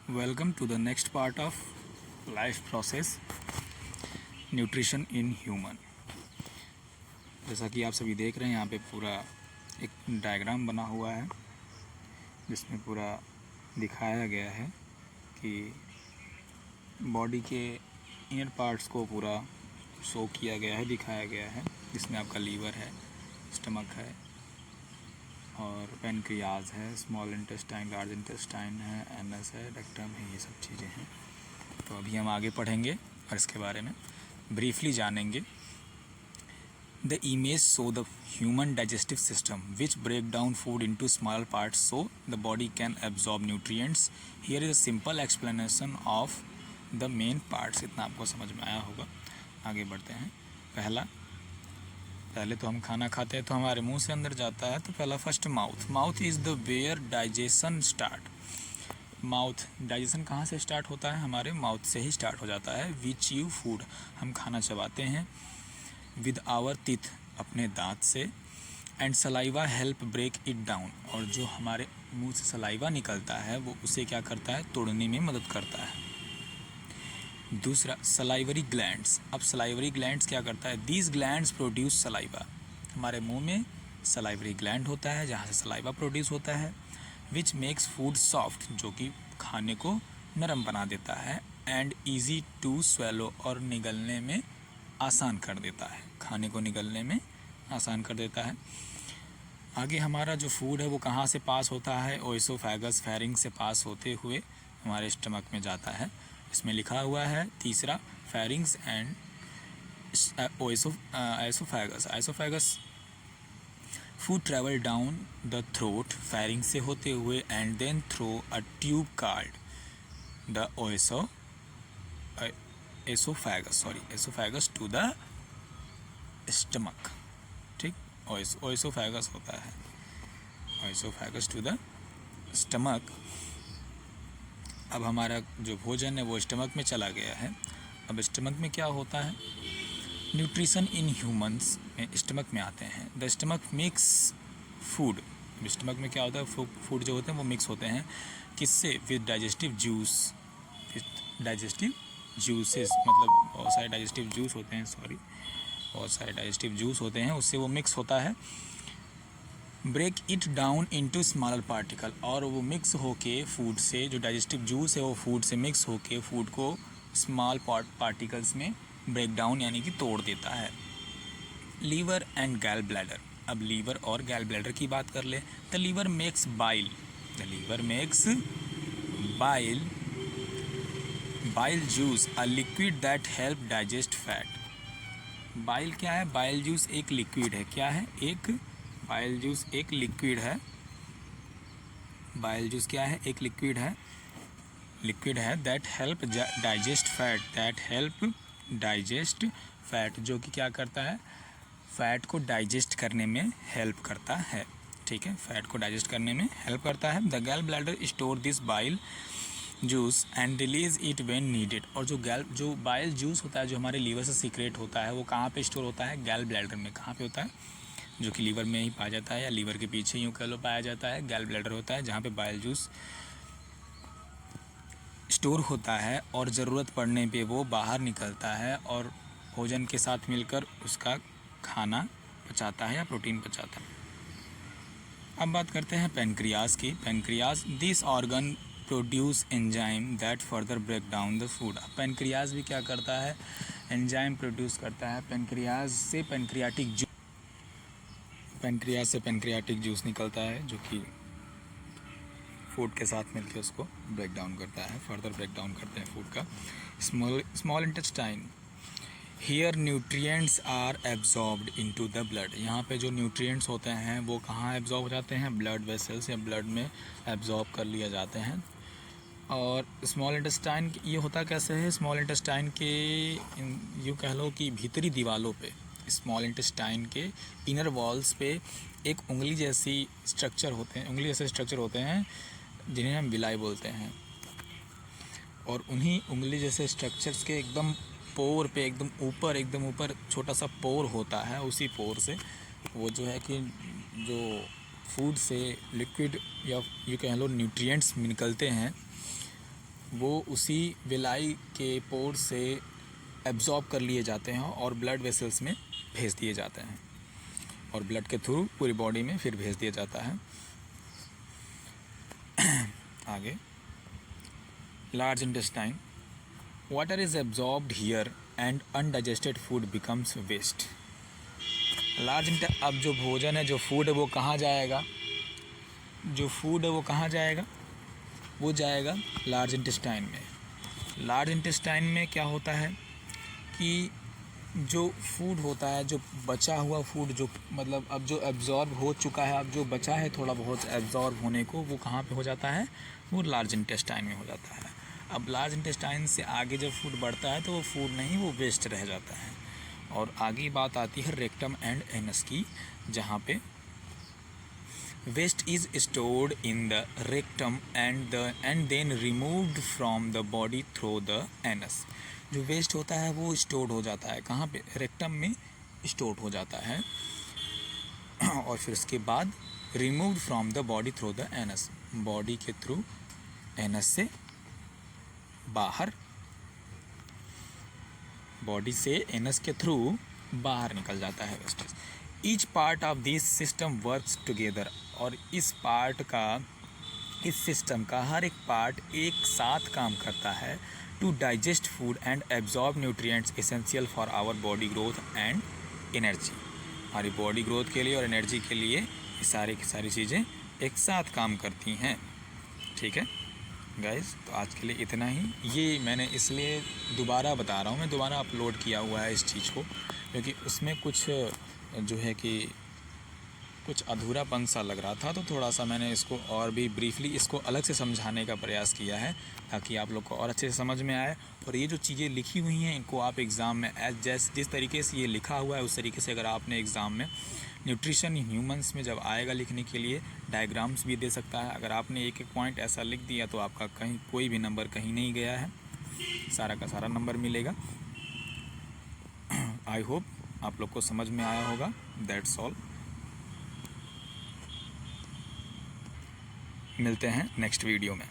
Welcome to the next part of life process nutrition in human. जैसा कि आप सभी देख रहे हैं यहाँ पे पूरा एक डायग्राम बना हुआ है जिसमें पूरा दिखाया गया है कि बॉडी के इनर पार्ट्स को पूरा शो किया गया है, दिखाया गया है। जिसमें आपका लीवर है, स्टमक है और पेनक्रियाज है, स्मॉल इंटेस्टाइन, लार्ज इंटेस्टाइन है, एनस है, रेक्टम है, ये सब चीज़ें हैं। तो अभी हम आगे पढ़ेंगे और इसके बारे में ब्रीफली जानेंगे। The image show the human digestive system which break down food into small parts so the body can absorb nutrients. Here is a simple explanation of the main parts. इतना आपको समझ में आया होगा। आगे बढ़ते हैं। पहले तो हम खाना खाते हैं तो हमारे मुंह से अंदर जाता है। तो पहला first mouth is the where digestion start. Mouth digestion कहाँ से स्टार्ट होता है? हमारे माउथ से ही स्टार्ट हो जाता है। वी च्यू फूड, हम खाना चबाते हैं। विद आवर टीथ, अपने दांत से। And saliva help break it down, और जो हमारे मुंह से सलाइवा निकलता है वो उसे क्या करता है? तोड़ने में मदद करता है। दूसरा सलाइवरी ग्लैंड्स। अब सलाइवरी ग्लैंड्स क्या करता है? These glands produce saliva. हमारे मुंह में सलाइवरी ग्लैंड होता है जहाँ से सलाइवा प्रोड्यूस होता है। विच मेक्स फूड सॉफ्ट, जो कि खाने को नरम बना देता है। एंड ईजी टू स्वेलो, और निगलने में आसान कर देता है। खाने को निगलने में आसान कर देता है। आगे हमारा जो फूड है वो कहाँ से पास होता है? ओएसोफेगस, फेरिंग से पास होते हुए हमारे स्टमक में जाता है। इसमें लिखा हुआ है तीसरा, pharynx and oesophagus. Food travel down the throat, pharynx से होते हुए, and then through a tube called the oesophagus to the stomach. ठीक, ओएसोफेगस होता है, ओएसोफेगस टू द स्टमक। अब हमारा जो भोजन है वो स्टमक में चला गया है। अब स्टमक में क्या होता है? न्यूट्रिशन इन ह्यूमंस में स्टमक में आते हैं। The stomach mix food. Stomach में क्या होता है? फूड जो होते हैं वो मिक्स होते हैं किससे? With digestive juice, with digestive juices, मतलब बहुत सारे डाइजेस्टिव जूस होते हैं, बहुत सारे डाइजेस्टिव जूस होते हैं, उससे वो मिक्स होता है। Break it down into smaller particle, और वो मिक्स होके फूड से, जो डाइजेस्टिव जूस है वो फूड से मिक्स होके फूड को स्मॉल पार्टिकल्स में ब्रेक डाउन यानी कि तोड़ देता है। Liver and gall bladder. अब लीवर और गैल ब्लैडर की बात कर ले। The liver makes bile, the liver makes bile juice, a liquid that help digest fat. Bile क्या है? बाइल जूस एक लिक्विड है। क्या है? एक बाइल जूस एक लिक्विड है। बाइल जूस क्या है? एक लिक्विड है, लिक्विड है। That help digest fat, that help digest fat, जो कि क्या करता है? फैट को डाइजेस्ट करने में हेल्प करता है। ठीक है, फैट को डाइजेस्ट करने में हेल्प करता है। द गैल bladder store this bile juice and release it when needed. और जो बाइल जूस होता है, जो हमारे लीवर से सीक्रेट होता है, वो कहाँ पे स्टोर होता है? गैल ब्लैडर में। कहाँ पे होता है? जो कि लीवर में ही पाया जाता है, या लीवर के पीछे यूँ कह लो पाया जाता है। गैल ब्लैडर होता है जहाँ पे बाइल जूस स्टोर होता है, और ज़रूरत पड़ने पे वो बाहर निकलता है और भोजन के साथ मिलकर उसका खाना पचाता है या प्रोटीन पचाता है। अब बात करते हैं पेनक्रियाज की। Pancreas, this organ produce enzyme that further break down the food. Pancreas भी क्या करता है? एंजाइम प्रोड्यूस करता है। पेनक्रियाज से पेनक्रियाटिक जूस निकलता है, जो कि फूड के साथ मिलकर उसको ब्रेक डाउन करता है, फर्दर ब्रेक डाउन करते हैं फूड का। Small intestine, here nutrients are absorbed into the blood. यहाँ पे जो न्यूट्रिएंट्स होते हैं वो कहाँ एब्जॉर्ब हो जाते हैं? ब्लड वेसल्स या ब्लड में एब्जॉर्ब कर लिए जाते हैं। और स्मॉल इंटेस्टाइन ये होता कैसे है? स्मॉल इंटेस्टाइन के यूँ कह लो कि भीतरी दीवालों पे, स्मॉल इंटेस्टाइन के इनर वॉल्स पे एक उंगली जैसे स्ट्रक्चर होते हैं जिन्हें हम विलाई बोलते हैं। और उन्हीं उंगली जैसे स्ट्रक्चर्स के एकदम पोर पे, एकदम ऊपर छोटा सा पोर होता है। उसी पोर से वो जो है कि जो फूड से लिक्विड या यूँ कह लो न्यूट्रिएंट्स निकलते हैं, वो उसी विलाई के पोर से एब्जॉर्ब कर लिए जाते हैं और ब्लड वेसल्स में भेज दिए जाते हैं और ब्लड के थ्रू पूरी बॉडी में फिर भेज दिया जाता है। आगे, large intestine, water is absorbed here and undigested food becomes waste. अब जो भोजन है, जो फूड है, वो कहाँ जाएगा? जो फूड है वो कहाँ जाएगा? वो जाएगा लार्ज इंटेस्टाइन में। लार्ज इंटेस्टाइन में क्या होता है कि जो फूड होता है, जो बचा हुआ फूड, जो मतलब अब जो एब्जॉर्ब हो चुका है, अब जो बचा है थोड़ा बहुत एब्जॉर्ब होने को, वो कहाँ पे हो जाता है? वो लार्ज इंटेस्टाइन में हो जाता है। अब लार्ज इंटेस्टाइन से आगे जब फूड बढ़ता है तो वो फूड नहीं, वो वेस्ट रह जाता है। और आगे बात आती है रेक्टम एंड एनस की, जहाँ पे waste is stored in the rectum and then removed from the body through the anus. जो वेस्ट होता है वो स्टोर्ड हो जाता है कहाँ पे? रेक्टम में स्टोर्ड हो जाता है और फिर उसके बाद removed from the body through the anus, body के थ्रू एनस से बाहर, बॉडी से एनस के थ्रू बाहर निकल जाता है wastage. Each part of this system works together, और इस सिस्टम का हर एक पार्ट एक साथ काम करता है to digest food and absorb nutrients essential for our body growth and energy. हमारी बॉडी ग्रोथ के लिए और एनर्जी के लिए ये सारी की सारी चीज़ें एक साथ काम करती हैं। ठीक है गाइस, तो आज के लिए इतना ही। ये मैंने इसलिए दोबारा बता रहा हूँ, मैं दोबारा अपलोड किया हुआ है इस चीज़ को, क्योंकि उसमें कुछ जो है कि कुछ अधूरापन सा लग रहा था, तो थोड़ा सा मैंने इसको और भी ब्रीफली इसको अलग से समझाने का प्रयास किया है ताकि आप लोग को और अच्छे से समझ में आए। और ये जो चीज़ें लिखी हुई हैं इनको आप एग्ज़ाम में जिस तरीके से ये लिखा हुआ है उस तरीके से अगर आपने एग्ज़ाम में न्यूट्रिशन ह्यूमंस में जब आएगा लिखने के लिए, डायग्राम्स भी दे सकता है। अगर आपने एक एक पॉइंट ऐसा लिख दिया तो आपका कहीं कोई भी नंबर कहीं नहीं गया है, सारा का सारा नंबर मिलेगा। आई होप आप लोग को समझ में आया होगा। That's all. मिलते हैं नेक्स्ट वीडियो में।